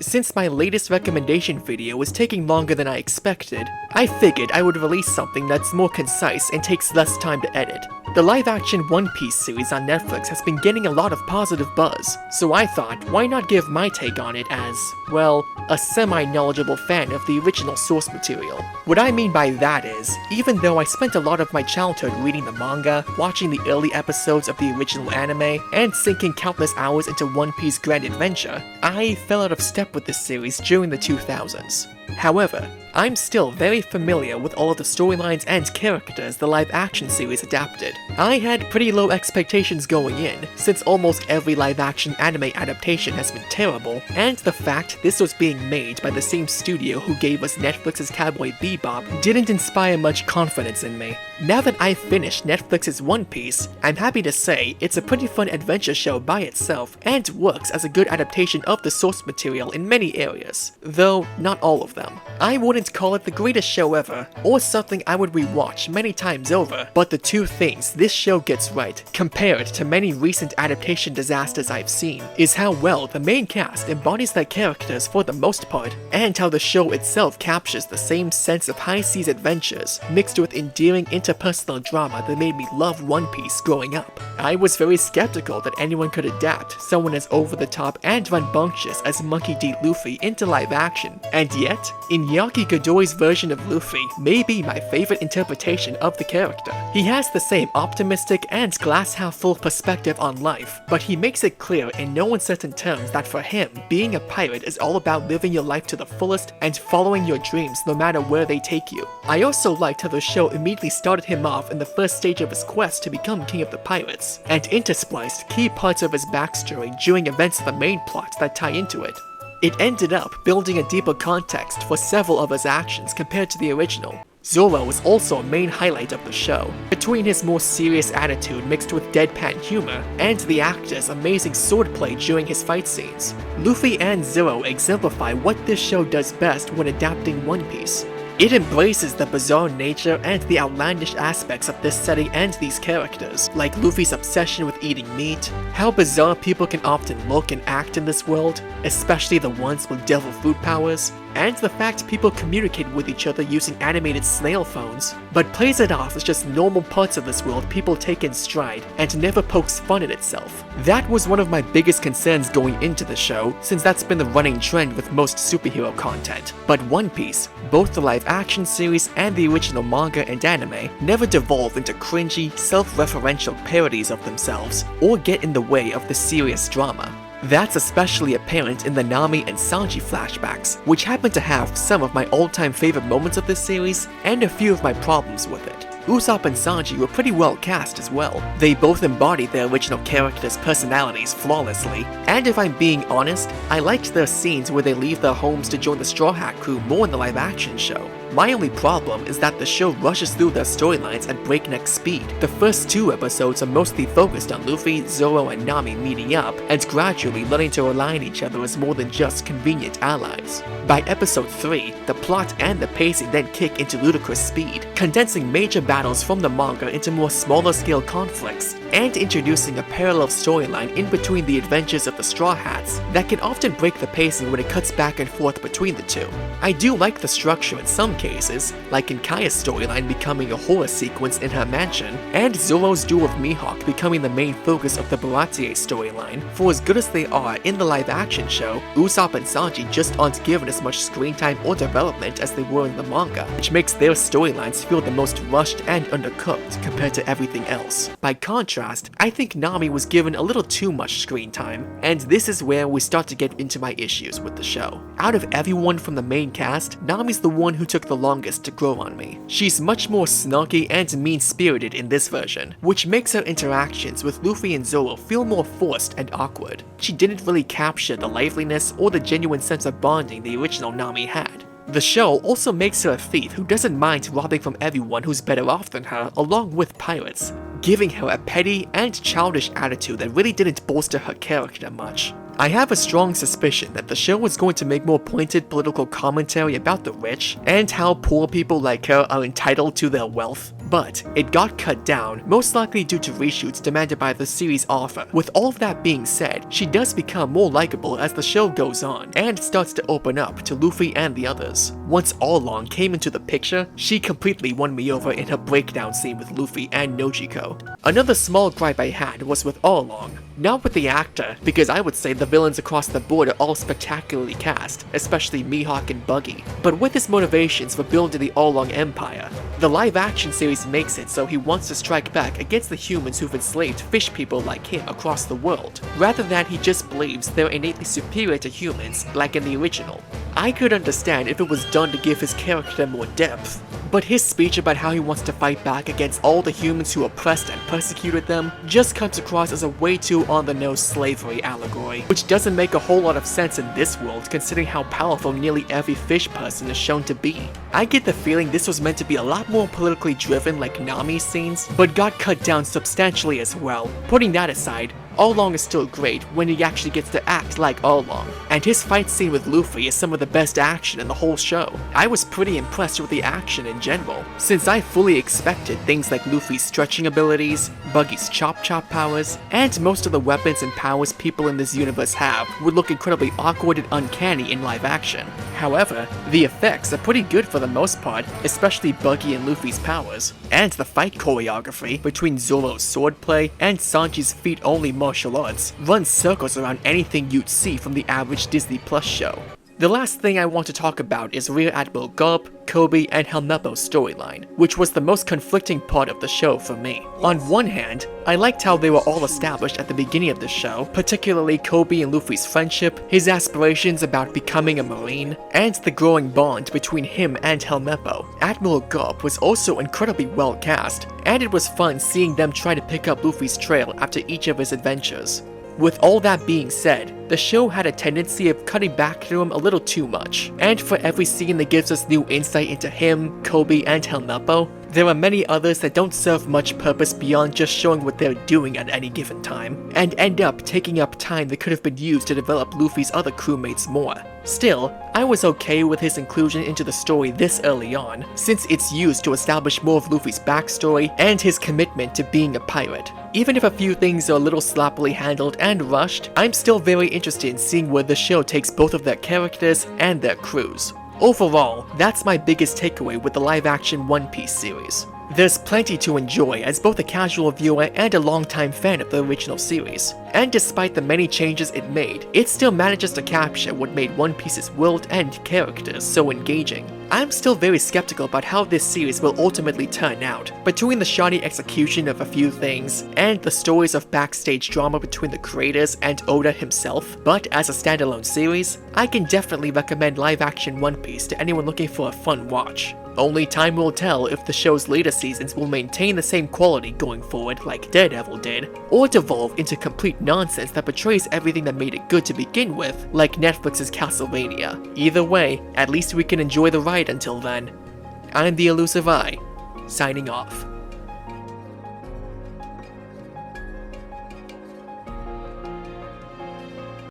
since my latest recommendation video was taking longer than I expected, I figured I would release something that's more concise and takes less time to edit. The live-action One Piece series on Netflix has been getting a lot of positive buzz, so I thought, why not give my take on it as, well, a semi-knowledgeable fan of the original source material. What I mean by that is, even though I spent a lot of my childhood reading the manga, watching the early episodes of the original anime, and sinking countless hours into One Piece Grand Adventure, I fell out of step with this series during the 2000s. However, I'm still very familiar with all of the storylines and characters the live-action series adapted. I had pretty low expectations going in, since almost every live-action anime adaptation has been terrible, and the fact this was being made by the same studio who gave us Netflix's Cowboy Bebop didn't inspire much confidence in me. Now that I've finished Netflix's One Piece, I'm happy to say it's a pretty fun adventure show by itself, and works as a good adaptation of the source material in many areas, though not all of them. I wouldn't call it the greatest show ever, or something I would rewatch many times over, but the two things this show gets right, compared to many recent adaptation disasters I've seen, is how well the main cast embodies their characters for the most part, and how the show itself captures the same sense of high-seas adventures, mixed with endearing interpersonal drama that made me love One Piece growing up. I was very skeptical that anyone could adapt someone as over-the-top and rambunctious as Monkey D. Luffy into live action, and yet, Iñaki Godoy's version of Luffy may be my favorite interpretation of the character. He has the same optimistic and glass-half-full perspective on life, but he makes it clear in no uncertain terms that for him, being a pirate is all about living your life to the fullest and following your dreams no matter where they take you. I also liked how the show immediately started him off in the first stage of his quest to become King of the Pirates, and interspliced key parts of his backstory during events of the main plot that tie into it. It ended up building a deeper context for several of his actions compared to the original. Zoro was also a main highlight of the show, between his more serious attitude mixed with deadpan humor, and the actor's amazing swordplay during his fight scenes. Luffy and Zoro exemplify what this show does best when adapting One Piece. It embraces the bizarre nature and the outlandish aspects of this setting and these characters, like Luffy's obsession with eating meat, how bizarre people can often look and act in this world, especially the ones with devil food powers, and the fact people communicate with each other using animated snail phones, but plays it off as just normal parts of this world people take in stride and never pokes fun at itself. That was one of my biggest concerns going into the show, since that's been the running trend with most superhero content. But One Piece, both the live-action series and the original manga and anime, never devolve into cringy, self-referential parodies of themselves, or get in the way of the serious drama. That's especially apparent in the Nami and Sanji flashbacks, which happen to have some of my all-time favorite moments of this series, and a few of my problems with it. Usopp and Sanji were pretty well cast as well. They both embodied their original characters' personalities flawlessly, and if I'm being honest, I liked their scenes where they leave their homes to join the Straw Hat crew more in the live-action show. My only problem is that the show rushes through their storylines at breakneck speed. The first two episodes are mostly focused on Luffy, Zoro, and Nami meeting up, and gradually learning to rely on each other as more than just convenient allies. By episode 3, the plot and the pacing then kick into ludicrous speed, condensing major battles from the manga into more smaller-scale conflicts, and introducing a parallel storyline in between the adventures of the Straw Hats that can often break the pacing when it cuts back and forth between the two. I do like the structure in some cases, like in Kaya's storyline becoming a horror sequence in her mansion, and Zoro's duel with Mihawk becoming the main focus of the Baratie storyline. For as good as they are in the live-action show, Usopp and Sanji just aren't given as much screen time or development as they were in the manga, which makes their storylines feel the most rushed and undercooked compared to everything else. By contrast, I think Nami was given a little too much screen time, and this is where we start to get into my issues with the show. Out of everyone from the main cast, Nami's the one who took the longest to grow on me. She's much more snarky and mean-spirited in this version, which makes her interactions with Luffy and Zoro feel more forced and awkward. She didn't really capture the liveliness or the genuine sense of bonding the original Nami had. The show also makes her a thief who doesn't mind robbing from everyone who's better off than her, along with pirates, giving her a petty and childish attitude that really didn't bolster her character much. I have a strong suspicion that the show was going to make more pointed political commentary about the rich and how poor people like her are entitled to their wealth, but it got cut down, most likely due to reshoots demanded by the series author. With all of that being said, she does become more likable as the show goes on and starts to open up to Luffy and the others. Once All-Long came into the picture, she completely won me over in her breakdown scene with Luffy and Nojiko. Another small gripe I had was with All-Long. Not with the actor, because I would say the villains across the board are all spectacularly cast, especially Mihawk and Buggy, but with his motivations for building the All-Long Empire. The live-action series makes it so he wants to strike back against the humans who've enslaved fish people like him across the world, rather than he just believes they're innately superior to humans, like in the original. I could understand if it was done to give his character more depth, but his speech about how he wants to fight back against all the humans who oppressed and persecuted them just comes across as a way too on-the-nose slavery allegory, which doesn't make a whole lot of sense in this world considering how powerful nearly every fish person is shown to be. I get the feeling this was meant to be a lot more politically driven like Nami's scenes, but got cut down substantially as well. Putting that aside, All-Long is still great when he actually gets to act like All-Long, and his fight scene with Luffy is some of the best action in the whole show. I was pretty impressed with the action in general, since I fully expected things like Luffy's stretching abilities, Buggy's chop powers, and most of the weapons and powers people in this universe have would look incredibly awkward and uncanny in live action. However, the effects are pretty good for the most part, especially Buggy and Luffy's powers, and the fight choreography between Zoro's swordplay and Sanji's feet-only martial arts runs circles around anything you'd see from the average Disney Plus show. The last thing I want to talk about is Rear Admiral Garp, Koby, and Helmeppo's storyline, which was the most conflicting part of the show for me. On one hand, I liked how they were all established at the beginning of the show, particularly Koby and Luffy's friendship, his aspirations about becoming a Marine, and the growing bond between him and Helmeppo. Admiral Garp was also incredibly well cast, and it was fun seeing them try to pick up Luffy's trail after each of his adventures. With all that being said, the show had a tendency of cutting back to him a little too much, and for every scene that gives us new insight into him, Koby, and Helmeppo, there are many others that don't serve much purpose beyond just showing what they're doing at any given time, and end up taking up time that could have been used to develop Luffy's other crewmates more. Still, I was okay with his inclusion into the story this early on, since it's used to establish more of Luffy's backstory and his commitment to being a pirate. Even if a few things are a little sloppily handled and rushed, I'm still very interested in seeing where the show takes both of their characters and their crews. Overall, that's my biggest takeaway with the live-action One Piece series. There's plenty to enjoy as both a casual viewer and a longtime fan of the original series, and despite the many changes it made, it still manages to capture what made One Piece's world and characters so engaging. I'm still very skeptical about how this series will ultimately turn out, between the shoddy execution of a few things, and the stories of backstage drama between the creators and Oda himself, but as a standalone series, I can definitely recommend live-action One Piece to anyone looking for a fun watch. Only time will tell if the show's later seasons will maintain the same quality going forward like Daredevil did, or devolve into complete nonsense that betrays everything that made it good to begin with, like Netflix's Castlevania. Either way, at least we can enjoy the ride until then. I'm the Elusive Eye, signing off.